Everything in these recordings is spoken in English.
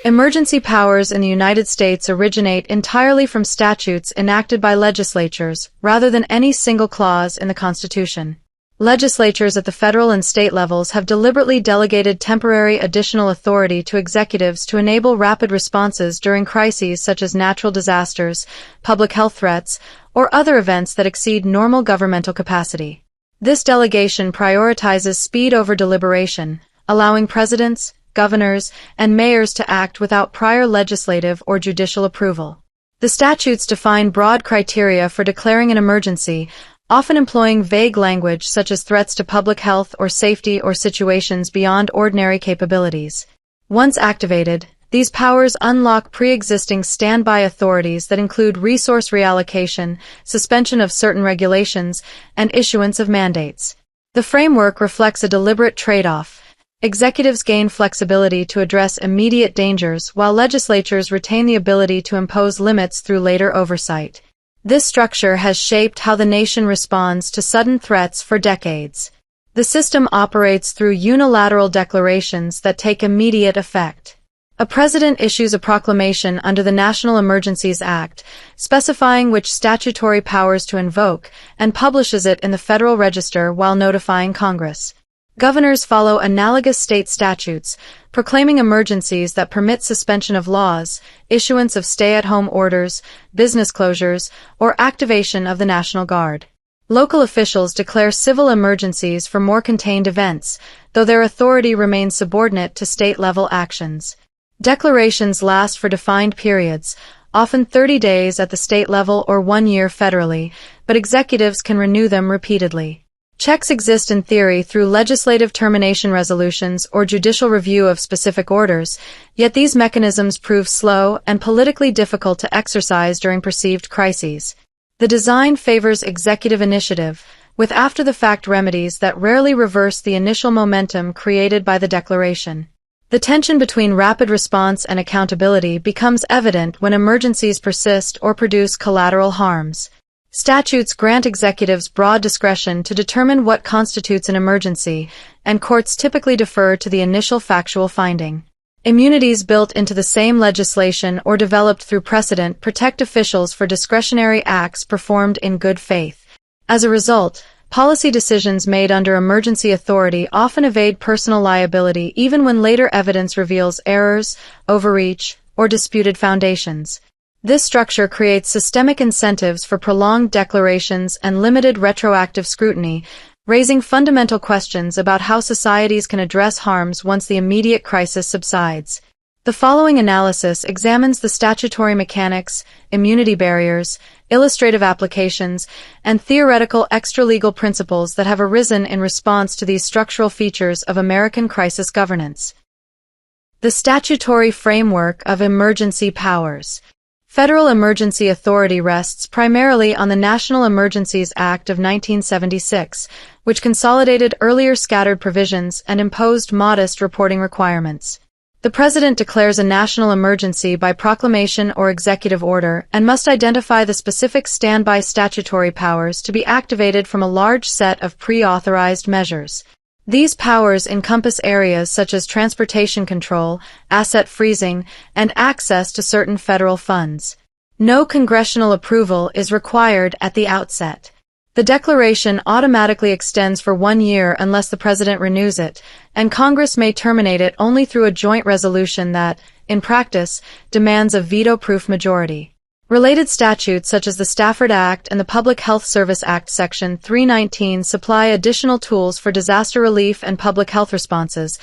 Emergency powers in the United States originate entirely from statutes enacted by legislatures, rather than any single clause in the Constitution. Legislatures at the federal and state levels have deliberately delegated temporary additional authority to executives to enable rapid responses during crises such as natural disasters, public health threats, or other events that exceed normal governmental capacity. This delegation prioritizes speed over deliberation, allowing presidents, governors, and mayors to act without prior legislative or judicial approval. The statutes define broad criteria for declaring an emergency, often employing vague language such as threats to public health or safety or situations beyond ordinary capabilities. Once activated, these powers unlock pre-existing standby authorities that include resource reallocation, suspension of certain regulations, and issuance of mandates. The framework reflects a deliberate trade-off. Executives gain flexibility to address immediate dangers while legislatures retain the ability to impose limits through later oversight. This structure has shaped how the nation responds to sudden threats for decades. The system operates through unilateral declarations that take immediate effect. A president issues a proclamation under the National Emergencies Act, specifying which statutory powers to invoke, and publishes it in the Federal Register while notifying Congress. Governors follow analogous state statutes, proclaiming emergencies that permit suspension of laws, issuance of stay-at-home orders, business closures, or activation of the National Guard. Local officials declare civil emergencies for more contained events, though their authority remains subordinate to state-level actions. Declarations last for defined periods, often 30 days at the state level or 1 year federally, but executives can renew them repeatedly. Checks exist in theory through legislative termination resolutions or judicial review of specific orders, yet these mechanisms prove slow and politically difficult to exercise during perceived crises. The design favors executive initiative, with after-the-fact remedies that rarely reverse the initial momentum created by the declaration. The tension between rapid response and accountability becomes evident when emergencies persist or produce collateral harms. Statutes grant executives broad discretion to determine what constitutes an emergency, and courts typically defer to the initial factual finding. Immunities built into the same legislation or developed through precedent protect officials for discretionary acts performed in good faith. As a result, policy decisions made under emergency authority often evade personal liability even when later evidence reveals errors, overreach, or disputed foundations. This structure creates systemic incentives for prolonged declarations and limited retroactive scrutiny, raising fundamental questions about how societies can address harms once the immediate crisis subsides. The following analysis examines the statutory mechanics, immunity barriers, illustrative applications, and theoretical extralegal principles that have arisen in response to these structural features of American crisis governance. The statutory framework of emergency powers. Federal emergency authority rests primarily on the National Emergencies Act of 1976, which consolidated earlier scattered provisions and imposed modest reporting requirements. The President declares a national emergency by proclamation or executive order and must identify the specific standby statutory powers to be activated from a large set of pre-authorized measures. These powers encompass areas such as transportation control, asset freezing, and access to certain federal funds. No congressional approval is required at the outset. The declaration automatically extends for 1 year unless the President renews it, and Congress may terminate it only through a joint resolution that, in practice, demands a veto-proof majority. Related statutes such as the Stafford Act and the Public Health Service Act Section 319 supply additional tools for disaster relief and public health responses,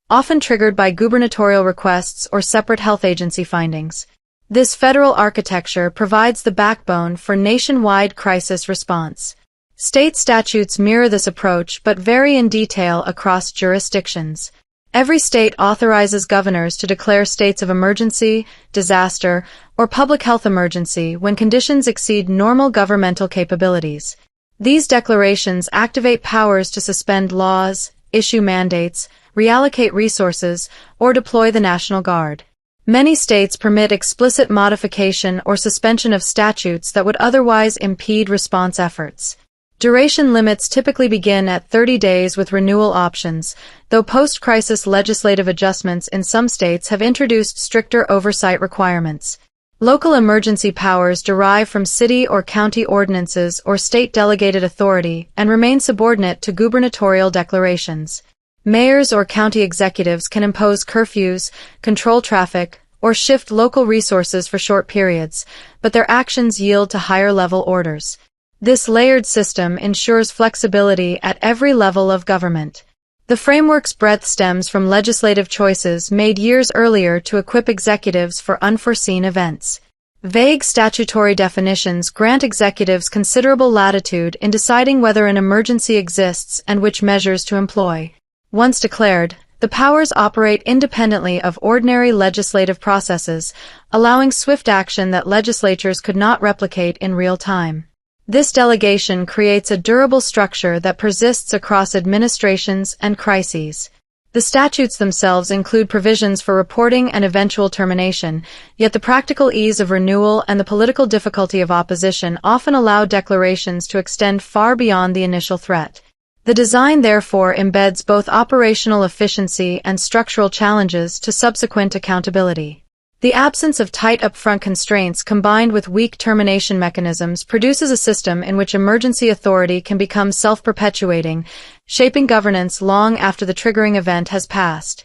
often triggered by gubernatorial requests or separate health agency findings. This federal architecture provides the backbone for nationwide crisis response. State statutes mirror this approach but vary in detail across jurisdictions. Every state authorizes governors to declare states of emergency, disaster, or public health emergency when conditions exceed normal governmental capabilities. These declarations activate powers to suspend laws, issue mandates, reallocate resources, or deploy the National Guard. Many states permit explicit modification or suspension of statutes that would otherwise impede response efforts. Duration limits typically begin at 30 days with renewal options, though post-crisis legislative adjustments in some states have introduced stricter oversight requirements. Local emergency powers derive from city or county ordinances or state-delegated authority and remain subordinate to gubernatorial declarations. Mayors or county executives can impose curfews, control traffic, or shift local resources for short periods, but their actions yield to higher-level orders. This layered system ensures flexibility at every level of government. The framework's breadth stems from legislative choices made years earlier to equip executives for unforeseen events. Vague statutory definitions grant executives considerable latitude in deciding whether an emergency exists and which measures to employ. Once declared, the powers operate independently of ordinary legislative processes, allowing swift action that legislatures could not replicate in real time. This delegation creates a durable structure that persists across administrations and crises. The statutes themselves include provisions for reporting and eventual termination, yet the practical ease of renewal and the political difficulty of opposition often allow declarations to extend far beyond the initial threat. The design therefore embeds both operational efficiency and structural challenges to subsequent accountability. The absence of tight upfront constraints combined with weak termination mechanisms produces a system in which emergency authority can become self-perpetuating, shaping governance long after the triggering event has passed.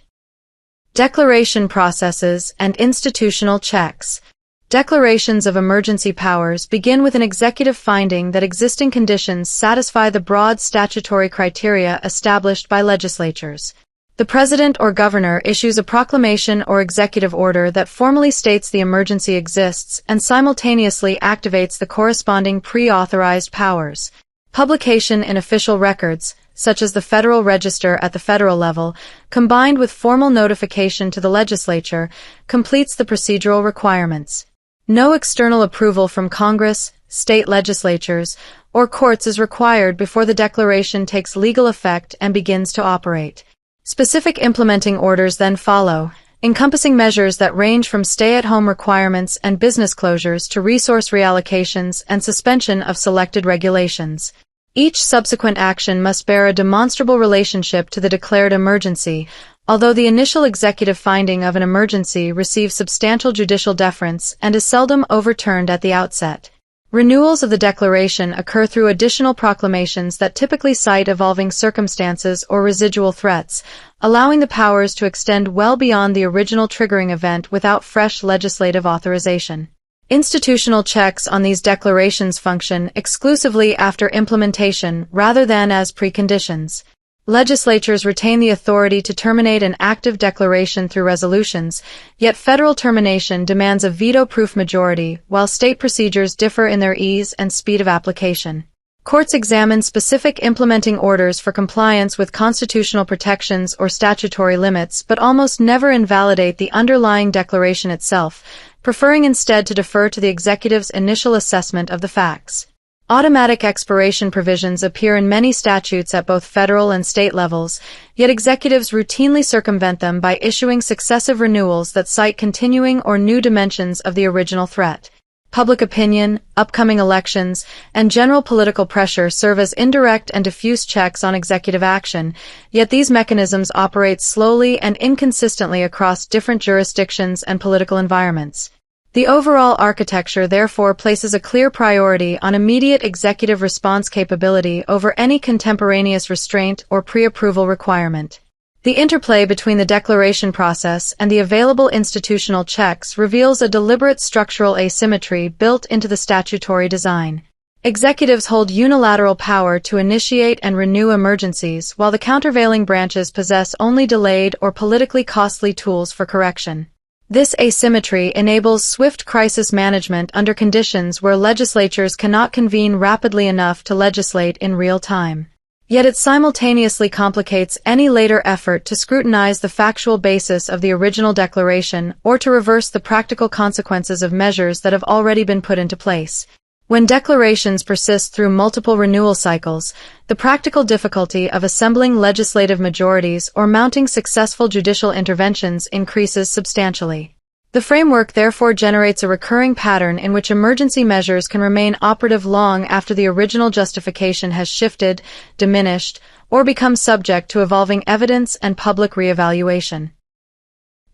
Declaration processes and institutional checks. Declarations of emergency powers begin with an executive finding that existing conditions satisfy the broad statutory criteria established by legislatures. The President or Governor issues a proclamation or executive order that formally states the emergency exists and simultaneously activates the corresponding pre-authorized powers. Publication in official records, such as the Federal Register at the federal level, combined with formal notification to the legislature, completes the procedural requirements. No external approval from Congress, state legislatures, or courts is required before the declaration takes legal effect and begins to operate. Specific implementing orders then follow, encompassing measures that range from stay-at-home requirements and business closures to resource reallocations and suspension of selected regulations. Each subsequent action must bear a demonstrable relationship to the declared emergency, although the initial executive finding of an emergency receives substantial judicial deference and is seldom overturned at the outset. Renewals of the declaration occur through additional proclamations that typically cite evolving circumstances or residual threats, allowing the powers to extend well beyond the original triggering event without fresh legislative authorization. Institutional checks on these declarations function exclusively after implementation rather than as preconditions. Legislatures retain the authority to terminate an active declaration through resolutions, yet federal termination demands a veto-proof majority, while state procedures differ in their ease and speed of application. Courts examine specific implementing orders for compliance with constitutional protections or statutory limits but almost never invalidate the underlying declaration itself, preferring instead to defer to the executive's initial assessment of the facts. Automatic expiration provisions appear in many statutes at both federal and state levels, yet executives routinely circumvent them by issuing successive renewals that cite continuing or new dimensions of the original threat. Public opinion, upcoming elections, and general political pressure serve as indirect and diffuse checks on executive action, yet these mechanisms operate slowly and inconsistently across different jurisdictions and political environments. The overall architecture therefore places a clear priority on immediate executive response capability over any contemporaneous restraint or pre-approval requirement. The interplay between the declaration process and the available institutional checks reveals a deliberate structural asymmetry built into the statutory design. Executives hold unilateral power to initiate and renew emergencies, while the countervailing branches possess only delayed or politically costly tools for correction. This asymmetry enables swift crisis management under conditions where legislatures cannot convene rapidly enough to legislate in real time. Yet it simultaneously complicates any later effort to scrutinize the factual basis of the original declaration or to reverse the practical consequences of measures that have already been put into place. When declarations persist through multiple renewal cycles, the practical difficulty of assembling legislative majorities or mounting successful judicial interventions increases substantially. The framework therefore generates a recurring pattern in which emergency measures can remain operative long after the original justification has shifted, diminished, or become subject to evolving evidence and public reevaluation.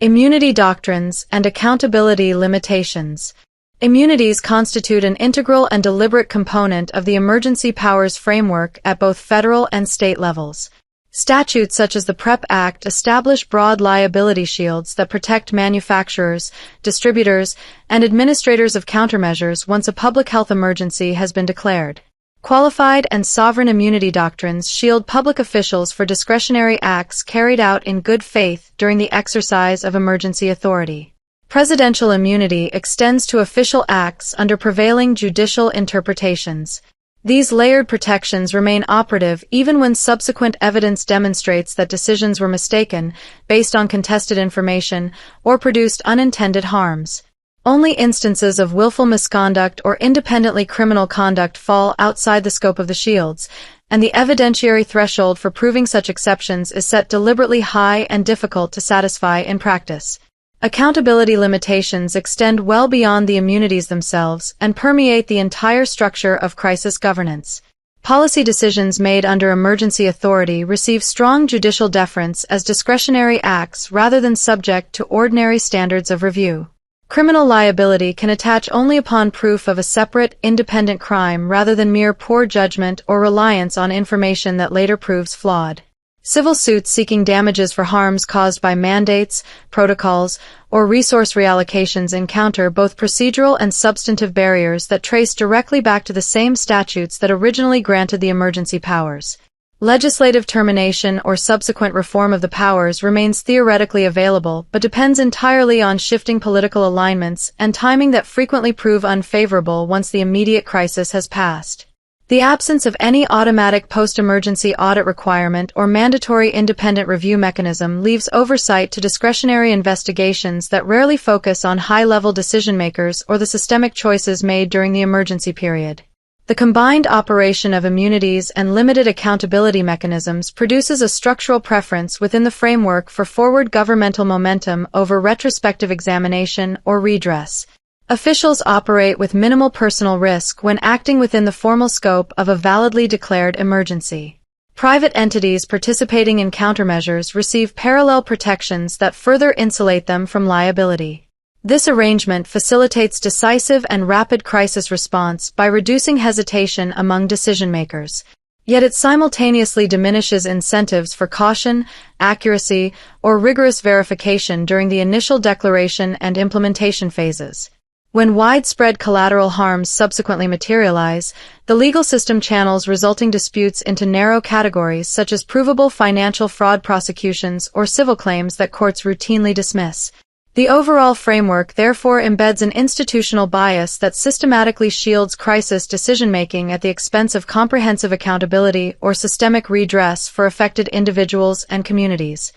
Immunity doctrines and accountability limitations. Immunities constitute an integral and deliberate component of the emergency powers framework at both federal and state levels. Statutes such as the PrEP Act establish broad liability shields that protect manufacturers, distributors, and administrators of countermeasures once a public health emergency has been declared. Qualified and sovereign immunity doctrines shield public officials for discretionary acts carried out in good faith during the exercise of emergency authority. Presidential immunity extends to official acts under prevailing judicial interpretations. These layered protections remain operative even when subsequent evidence demonstrates that decisions were mistaken, based on contested information, or produced unintended harms. Only instances of willful misconduct or independently criminal conduct fall outside the scope of the shields, and the evidentiary threshold for proving such exceptions is set deliberately high and difficult to satisfy in practice. Accountability limitations extend well beyond the immunities themselves and permeate the entire structure of crisis governance. Policy decisions made under emergency authority receive strong judicial deference as discretionary acts rather than subject to ordinary standards of review. Criminal liability can attach only upon proof of a separate, independent crime rather than mere poor judgment or reliance on information that later proves flawed. Civil suits seeking damages for harms caused by mandates, protocols, or resource reallocations encounter both procedural and substantive barriers that trace directly back to the same statutes that originally granted the emergency powers. Legislative termination or subsequent reform of the powers remains theoretically available but depends entirely on shifting political alignments and timing that frequently prove unfavorable once the immediate crisis has passed. The absence of any automatic post-emergency audit requirement or mandatory independent review mechanism leaves oversight to discretionary investigations that rarely focus on high-level decision-makers or the systemic choices made during the emergency period. The combined operation of immunities and limited accountability mechanisms produces a structural preference within the framework for forward governmental momentum over retrospective examination or redress. Officials operate with minimal personal risk when acting within the formal scope of a validly declared emergency. Private entities participating in countermeasures receive parallel protections that further insulate them from liability. This arrangement facilitates decisive and rapid crisis response by reducing hesitation among decision-makers. Yet it simultaneously diminishes incentives for caution, accuracy, or rigorous verification during the initial declaration and implementation phases. When widespread collateral harms subsequently materialize, the legal system channels resulting disputes into narrow categories such as provable financial fraud prosecutions or civil claims that courts routinely dismiss. The overall framework therefore embeds an institutional bias that systematically shields crisis decision-making at the expense of comprehensive accountability or systemic redress for affected individuals and communities.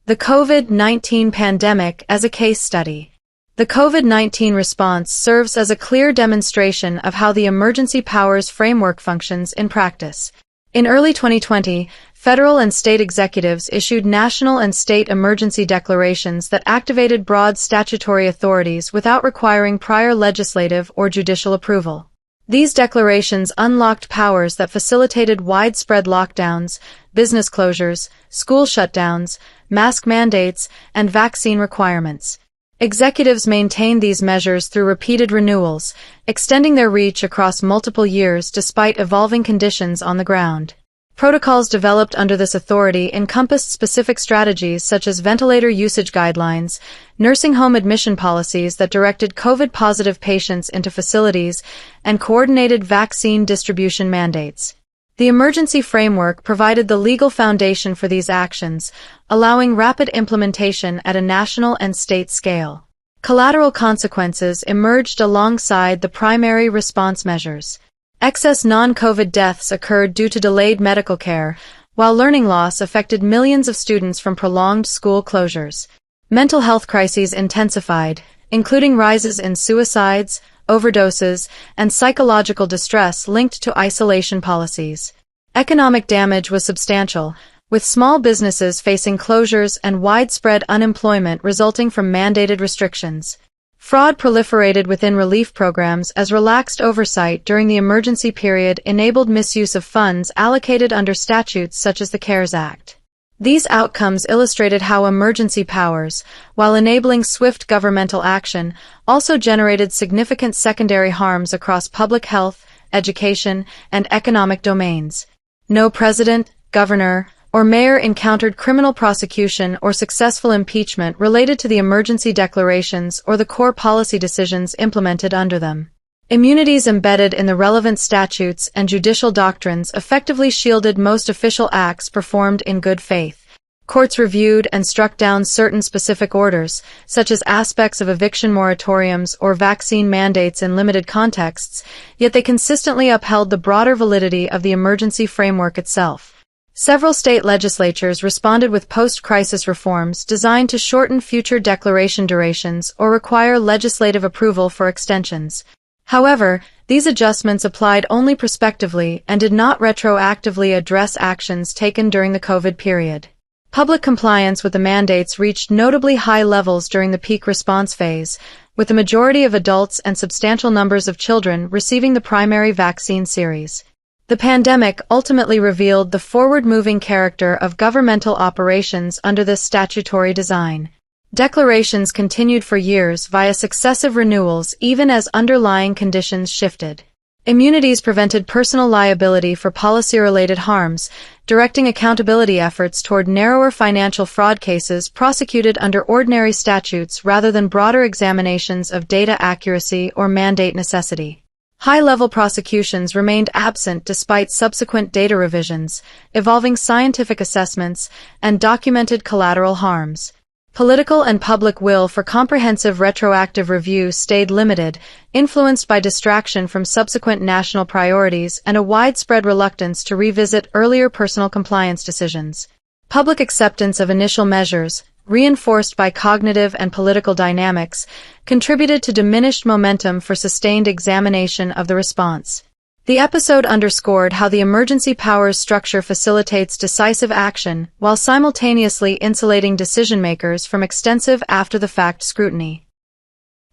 The COVID-19 pandemic as a case study. The COVID-19 response serves as a clear demonstration of how the emergency powers framework functions in practice. In early 2020, federal and state executives issued national and state emergency declarations that activated broad statutory authorities without requiring prior legislative or judicial approval. These declarations unlocked powers that facilitated widespread lockdowns, business closures, school shutdowns, mask mandates, and vaccine requirements. Executives maintained these measures through repeated renewals, extending their reach across multiple years despite evolving conditions on the ground. Protocols developed under this authority encompassed specific strategies such as ventilator usage guidelines, nursing home admission policies that directed COVID-positive patients into facilities, and coordinated vaccine distribution mandates. The emergency framework provided the legal foundation for these actions, allowing rapid implementation at a national and state scale. Collateral consequences emerged alongside the primary response measures. Excess non-COVID deaths occurred due to delayed medical care, while learning loss affected millions of students from prolonged school closures. Mental health crises intensified, including rises in suicides, overdoses, and psychological distress linked to isolation policies. Economic damage was substantial, with small businesses facing closures and widespread unemployment resulting from mandated restrictions. Fraud proliferated within relief programs as relaxed oversight during the emergency period enabled misuse of funds allocated under statutes such as the CARES Act. These outcomes illustrated how emergency powers, while enabling swift governmental action, also generated significant secondary harms across public health, education, and economic domains. No president, governor, or mayor encountered criminal prosecution or successful impeachment related to the emergency declarations or the core policy decisions implemented under them. Immunities embedded in the relevant statutes and judicial doctrines effectively shielded most official acts performed in good faith. Courts reviewed and struck down certain specific orders, such as aspects of eviction moratoriums or vaccine mandates in limited contexts, yet they consistently upheld the broader validity of the emergency framework itself. Several state legislatures responded with post-crisis reforms designed to shorten future declaration durations or require legislative approval for extensions. However, these adjustments applied only prospectively and did not retroactively address actions taken during the COVID period. Public compliance with the mandates reached notably high levels during the peak response phase, with the majority of adults and substantial numbers of children receiving the primary vaccine series. The pandemic ultimately revealed the forward-moving character of governmental operations under this statutory design. Declarations continued for years via successive renewals even as underlying conditions shifted. Immunities prevented personal liability for policy-related harms, directing accountability efforts toward narrower financial fraud cases prosecuted under ordinary statutes rather than broader examinations of data accuracy or mandate necessity. High-level prosecutions remained absent despite subsequent data revisions, evolving scientific assessments, and documented collateral harms. Political and public will for comprehensive retroactive review stayed limited, influenced by distraction from subsequent national priorities and a widespread reluctance to revisit earlier personal compliance decisions. Public acceptance of initial measures, reinforced by cognitive and political dynamics, contributed to diminished momentum for sustained examination of the response. The episode underscored how the emergency powers structure facilitates decisive action while simultaneously insulating decision-makers from extensive after-the-fact scrutiny.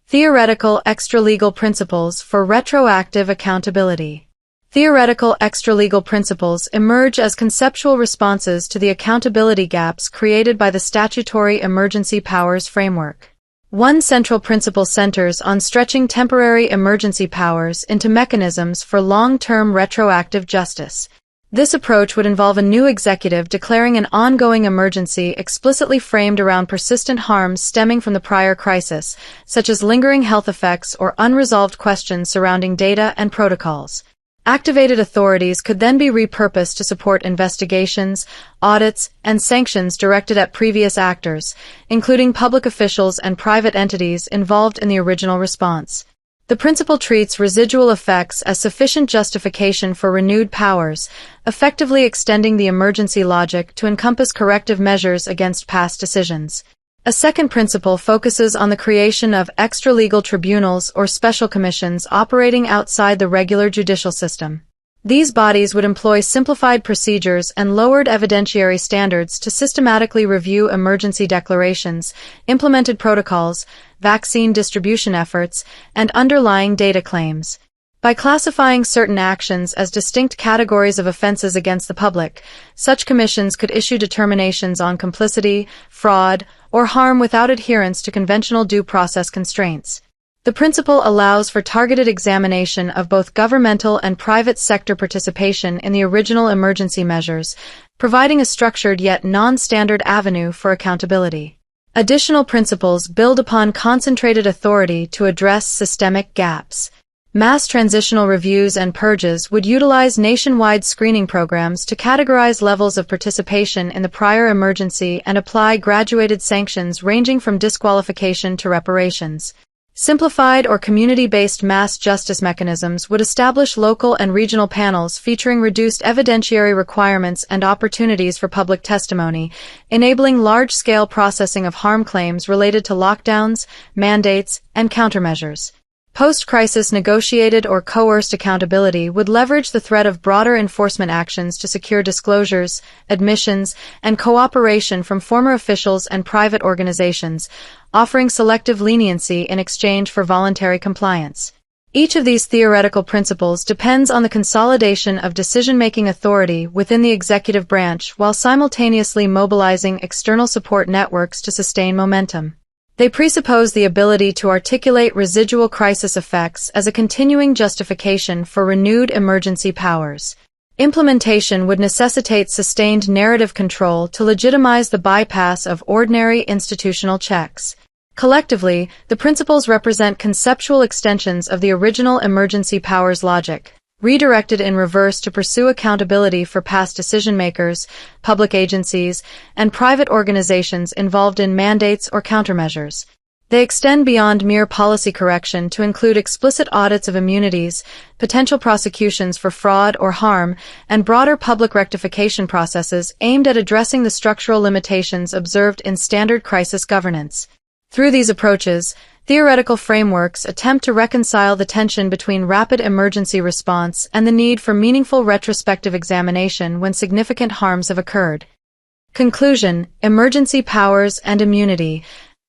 Theoretical extralegal principles for retroactive accountability. Theoretical extralegal principles emerge as conceptual responses to the accountability gaps created by the statutory emergency powers framework. One central principle centers on stretching temporary emergency powers into mechanisms for long-term retroactive justice. This approach would involve a new executive declaring an ongoing emergency explicitly framed around persistent harms stemming from the prior crisis, such as lingering health effects or unresolved questions surrounding data and protocols. Activated authorities could then be repurposed to support investigations, audits, and sanctions directed at previous actors, including public officials and private entities involved in the original response. The principle treats residual effects as sufficient justification for renewed powers, effectively extending the emergency logic to encompass corrective measures against past decisions. A second principle focuses on the creation of extralegal tribunals or special commissions operating outside the regular judicial system. These bodies would employ simplified procedures and lowered evidentiary standards to systematically review emergency declarations, implemented protocols, vaccine distribution efforts, and underlying data claims. By classifying certain actions as distinct categories of offenses against the public, such commissions could issue determinations on complicity, fraud, or harm without adherence to conventional due process constraints. The principle allows for targeted examination of both governmental and private sector participation in the original emergency measures, providing a structured yet non-standard avenue for accountability. Additional principles build upon concentrated authority to address systemic gaps. Mass transitional reviews and purges would utilize nationwide screening programs to categorize levels of participation in the prior emergency and apply graduated sanctions ranging from disqualification to reparations. Simplified or community-based mass justice mechanisms would establish local and regional panels featuring reduced evidentiary requirements and opportunities for public testimony, enabling large-scale processing of harm claims related to lockdowns, mandates, and countermeasures. Post-crisis negotiated or coerced accountability would leverage the threat of broader enforcement actions to secure disclosures, admissions, and cooperation from former officials and private organizations, offering selective leniency in exchange for voluntary compliance. Each of these theoretical principles depends on the consolidation of decision-making authority within the executive branch while simultaneously mobilizing external support networks to sustain momentum. They presuppose the ability to articulate residual crisis effects as a continuing justification for renewed emergency powers. Implementation would necessitate sustained narrative control to legitimize the bypass of ordinary institutional checks. Collectively, the principles represent conceptual extensions of the original emergency powers logic, redirected in reverse to pursue accountability for past decision-makers, public agencies, and private organizations involved in mandates or countermeasures. They extend beyond mere policy correction to include explicit audits of immunities, potential prosecutions for fraud or harm, and broader public rectification processes aimed at addressing the structural limitations observed in standard crisis governance. Through these approaches, theoretical frameworks attempt to reconcile the tension between rapid emergency response and the need for meaningful retrospective examination when significant harms have occurred. Conclusion: emergency powers and immunity.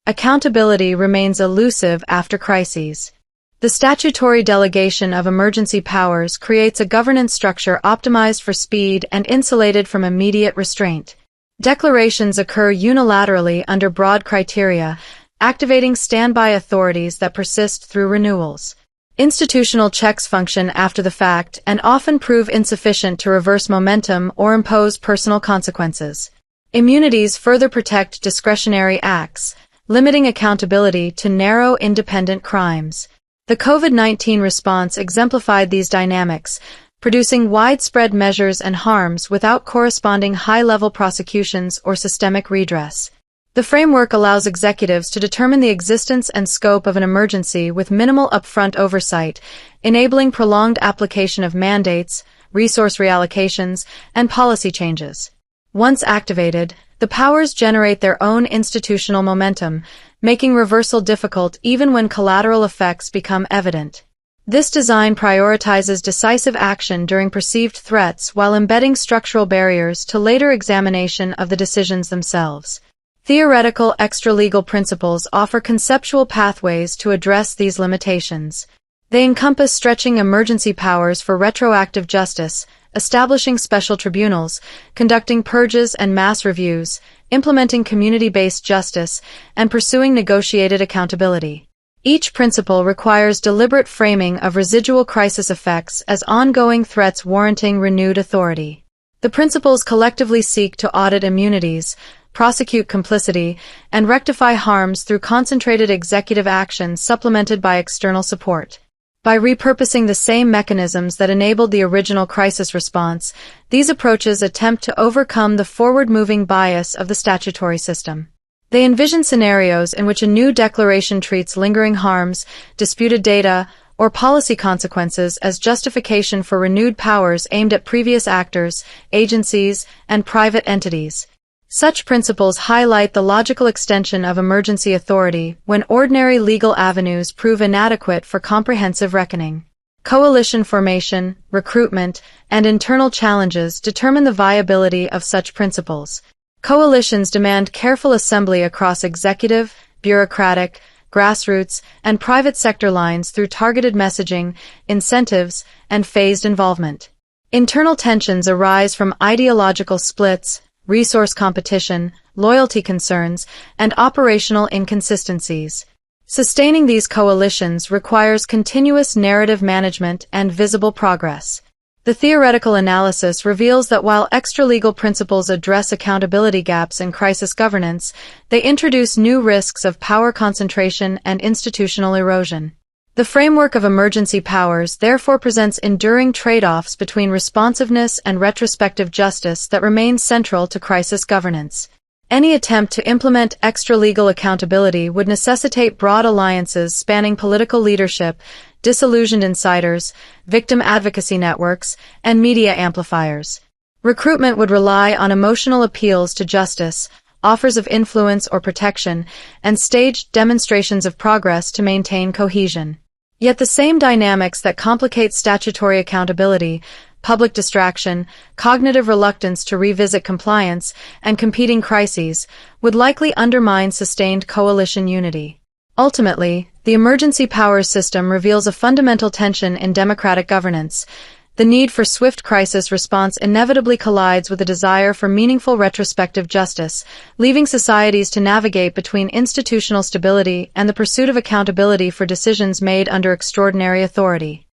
Accountability remains elusive after crises. The statutory delegation of emergency powers creates a governance structure optimized for speed and insulated from immediate restraint. Declarations occur unilaterally under broad criteria, activating standby authorities that persist through renewals. Institutional checks function after the fact and often prove insufficient to reverse momentum or impose personal consequences. Immunities further protect discretionary acts, limiting accountability to narrow independent crimes. The COVID-19 response exemplified these dynamics, producing widespread measures and harms without corresponding high-level prosecutions or systemic redress. The framework allows executives to determine the existence and scope of an emergency with minimal upfront oversight, enabling prolonged application of mandates, resource reallocations, and policy changes. Once activated, the powers generate their own institutional momentum, making reversal difficult even when collateral effects become evident. This design prioritizes decisive action during perceived threats while embedding structural barriers to later examination of the decisions themselves. Theoretical extralegal principles offer conceptual pathways to address these limitations. They encompass stretching emergency powers for retroactive justice, establishing special tribunals, conducting purges and mass reviews, implementing community-based justice, and pursuing negotiated accountability. Each principle requires deliberate framing of residual crisis effects as ongoing threats warranting renewed authority. The principles collectively seek to audit immunities, prosecute complicity, and rectify harms through concentrated executive action supplemented by external support. By repurposing the same mechanisms that enabled the original crisis response, these approaches attempt to overcome the forward-moving bias of the statutory system. They envision scenarios in which a new declaration treats lingering harms, disputed data, or policy consequences as justification for renewed powers aimed at previous actors, agencies, and private entities. Such principles highlight the logical extension of emergency authority when ordinary legal avenues prove inadequate for comprehensive reckoning. Coalition formation, recruitment, and internal challenges determine the viability of such principles. Coalitions demand careful assembly across executive, bureaucratic, grassroots, and private sector lines through targeted messaging, incentives, and phased involvement. Internal tensions arise from ideological splits, resource competition, loyalty concerns, and operational inconsistencies. Sustaining these coalitions requires continuous narrative management and visible progress. The theoretical analysis reveals that while extralegal principles address accountability gaps in crisis governance, they introduce new risks of power concentration and institutional erosion. The framework of emergency powers therefore presents enduring trade-offs between responsiveness and retrospective justice that remain central to crisis governance. Any attempt to implement extralegal accountability would necessitate broad alliances spanning political leadership, disillusioned insiders, victim advocacy networks, and media amplifiers. Recruitment would rely on emotional appeals to justice, offers of influence or protection, and staged demonstrations of progress to maintain cohesion. Yet the same dynamics that complicate statutory accountability, public distraction, cognitive reluctance to revisit compliance, and competing crises, would likely undermine sustained coalition unity. Ultimately, the emergency powers system reveals a fundamental tension in democratic governance. The need for swift crisis response inevitably collides with a desire for meaningful retrospective justice, leaving societies to navigate between institutional stability and the pursuit of accountability for decisions made under extraordinary authority.